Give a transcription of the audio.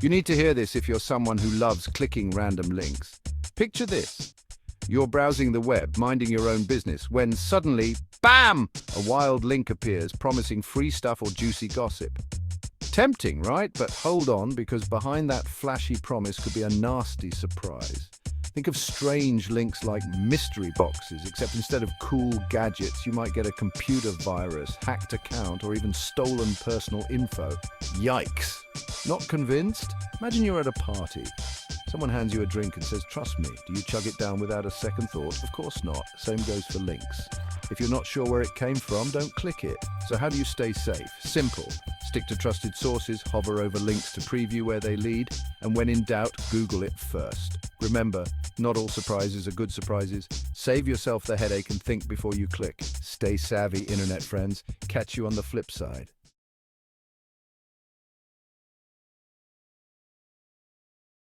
You need to hear this if you're someone who loves clicking random links. Picture this. You're browsing the web, minding your own business, when suddenly, bam! A wild link appears promising free stuff or juicy gossip. Tempting, right? But hold on, because behind that flashy promise could be a nasty surprise. Think of strange links like mystery boxes, except instead of cool gadgets, you might get a computer virus, hacked account, or even stolen personal info. Yikes! Not convinced? Imagine you're at a party. Someone hands you a drink and says, "Trust me." Do you chug it down without a second thought? Of course not. Same goes for links. If you're not sure where it came from, don't click it. So how do you stay safe? Simple. Stick to trusted sources, hover over links to preview where they lead, and when in doubt, Google it first. Remember, not all surprises are good surprises. Save yourself the headache and think before you click. Stay savvy, internet friends. Catch you on the flip side.